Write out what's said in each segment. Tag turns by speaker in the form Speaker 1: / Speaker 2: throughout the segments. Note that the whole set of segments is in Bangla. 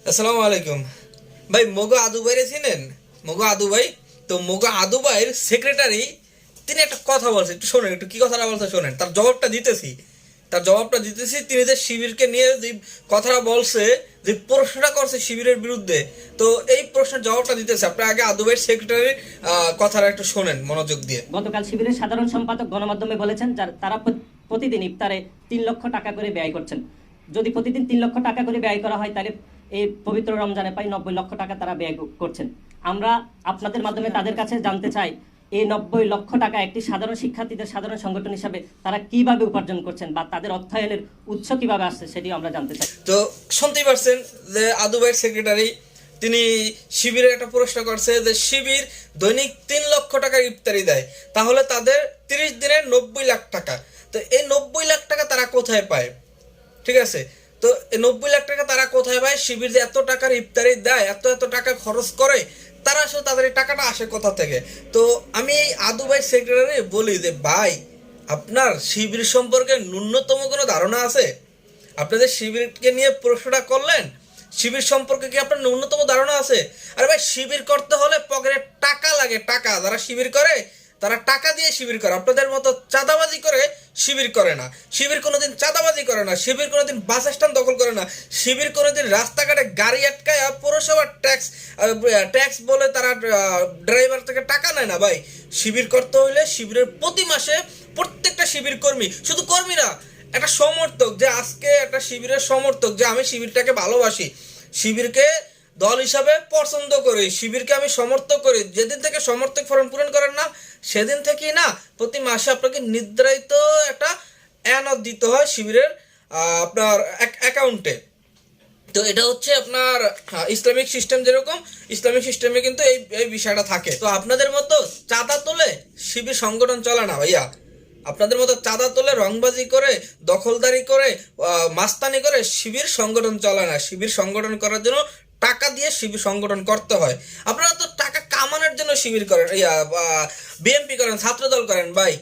Speaker 1: আসসালামু আলাইকুম ভাই। মোগো আদু ভাইরে চিনেন? মোগো আদু ভাই, তো মোগো আদু ভাইয়ের সেক্রেটারি তিনি একটা কথা বলছে, একটু শোনেন, একটু কি কথাটা বলছে শোনেন, তার জবাবটা দিতেছি। তিনি যে শিবিরকে নিয়ে যে কথাটা বলছে, যে প্রশ্নটা করছে শিবিরের বিরুদ্ধে, তো এই প্রশ্নের জবাবটা দিতেছে। আপনি আগে আদু ভাইয়ের সেক্রেটারির কথাটা একটু শোনেন মনোযোগ দিয়ে।
Speaker 2: গতকাল শিবিরের সাধারণ সম্পাদক গণমাধ্যমে বলেছেন তারা প্রতিদিন ইফতারে ৩ লক্ষ টাকা করে ব্যয় করছেন। যদি প্রতিদিন ৩ লক্ষ টাকা করে ব্যয় করা হয়, তাহলে এই পবিত্র রমজানে প্রায় ৯০ লক্ষ টাকা তারা ব্যয় করছেন। আমরা আপনাদের মাধ্যমে তাদের কাছে জানতে চাই, এই ৯০ লক্ষ টাকা একটি সাধারণ শিক্ষার্থীদের সাধারণ সংগঠন হিসাবে তারা কিভাবে উপার্জন করছেন বা তাদের অর্থায়নের উৎস কিভাবে আসছে, সেটিও আমরা জানতে চাই।
Speaker 1: তো শুনতেই পারছেন যে আদু ভাইয়ের সেক্রেটারি তিনি শিবিরের একটা প্রশ্ন করছে যে শিবির দৈনিক ৩ লক্ষ টাকার ইফতারি দেয়, তাহলে তাদের 30 দিনে ৯০ লাখ টাকা। তো এই ৯০ লাখ টাকা তারা কোথায় পায়? ঠিক আছে, তো এই ৯০ লাখ টাকা তারা কোথায় পায়? শিবির যে এত টাকার ইফতারি দেয়, এত এত টাকা খরচ করে, তারা আসলে তাদের এই টাকাটা আসে কোথা থেকে? তো আমি এই আদু ভাই সেক্রেটারি বলি যে ভাই, আপনার শিবির সম্পর্কে ন্যূনতম কোনো ধারণা আছে? আপনাদের শিবিরকে নিয়ে প্রশ্নটা করলেন, শিবির সম্পর্কে কি আপনার ন্যূনতম ধারণা আছে? আরে ভাই, শিবির করতে হলে পকেটে টাকা লাগে, টাকা। যারা শিবির করে তারা টাকা দিয়ে শিবির করে, আপনাদের মতো চাঁদাবাজি করে শিবির করে না। শিবির কোনোদিন চাঁদাবাজি করে না, শিবির কোনোদিন বাস স্ট্যান্ড দখল করে না, শিবির কোনোদিন রাস্তাঘাটে গাড়ি আটকায় পৌরসভার ট্যাক্স বলে তারা ড্রাইভার থেকে টাকা নেয় না। ভাই, শিবির করতে হইলে শিবিরের প্রতি মাসে প্রত্যেকটা শিবির কর্মী, শুধু কর্মীরা, একটা সমর্থক, যে আজকে একটা শিবিরের সমর্থক, যে আমি শিবিরটাকে ভালোবাসি, শিবিরকে দল হিসাবে পছন্দ করি, শিবিরকে আমি সমর্থক করি, যেদিন থেকে সমর্থক ফর্ম পূরণ করেন না, সেদিন থেকেই না প্রতি মাসে আপনাকে নির্ধারিত একটা অ্যানাউন্স দিতে হয় শিবিরের আপনার অ্যাকাউন্টে। তো এটা হচ্ছে আপনার ইসলামিক সিস্টেম, যেরকম ইসলামিক সিস্টেমে কিন্তু এই বিষয়টা থাকে। তো আপনাদের মতো চাঁদা তোলে শিবির সংগঠন চলে না ভাইয়া। আপনাদের মতো চাঁদা তোলে, রংবাজি করে, দখলদারি করে, মাস্তানি করে শিবির সংগঠন চলে না। শিবির সংগঠন করার জন্য টাকা দিয়ে শিবির সংগঠন করতে হয়। আপনারা তো টাকা কামানোর জন্য শিবির করেন, বিএনপি করেন, ছাত্রদল করেন। ভাই,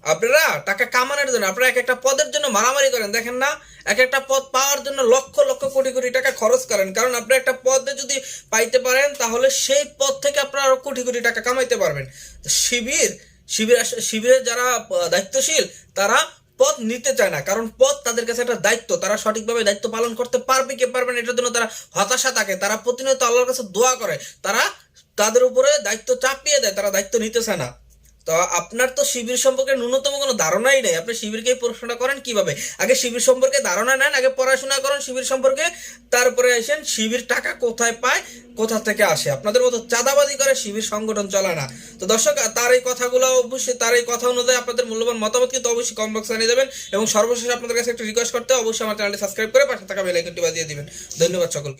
Speaker 1: আপনারা টাকা কামানোর জন্য, আপনারা এক একটা পদের জন্য মারামারি করেন, দেখেন না? এক একটা পদ পাওয়ার জন্য লক্ষ লক্ষ কোটি কোটি টাকা খরচ করেন, কারণ আপনি একটা পদে যদি পাইতে পারেন, তাহলে সেই পদ থেকে আপনারা আরো কোটি কোটি টাকা কামাইতে পারবেন। শিবিরের যারা দায়িত্বশীল, তারা পদ নিতে চায় না, কারণ পদ তাদের কাছে একটা দায়িত্ব। তারা সঠিকভাবে দায়িত্ব পালন করতে পারবে কি পারবে না, এটার জন্য তারা হতাশা থাকে। তারা প্রতিনিয়ত আল্লাহর কাছে দোয়া করে, তারা তাদের উপরে দায়িত্ব চাপিয়ে দেয়, তারা দায়িত্ব নিতে চায় না। তো আপনার তো শিবির সম্পর্কে ন্যূনতম কোনো ধারণাই নেই। আপনি শিবিরকে প্রশ্নটা করেন কিভাবে? আগে শিবির সম্পর্কে ধারণা নেন, আগে পড়াশোনা করেন শিবির সম্পর্কে, তারপরে আসেন শিবির টাকা কোথায় পায়, কোথা থেকে আসে। আপনাদের মতো চাঁদাবাজি করে শিবির সংগঠন চলে না। তো দর্শক, তার এই কথাগুলো অবশ্যই, তার এই কথা অনুযায়ী আপনাদের মূল্যবান মতামত কিন্তু অবশ্যই কমেন্ট বক্সে জানিয়ে দেবেন। এবং সর্বশেষ আপনাদের কাছে একটা রিকোয়েস্ট করতে, অবশ্যই আমার চ্যানেলটি সাবস্ক্রাইব করে পাশে থাকা বেল আইকনটি বাজিয়ে দিবেন। ধন্যবাদ সকলকে।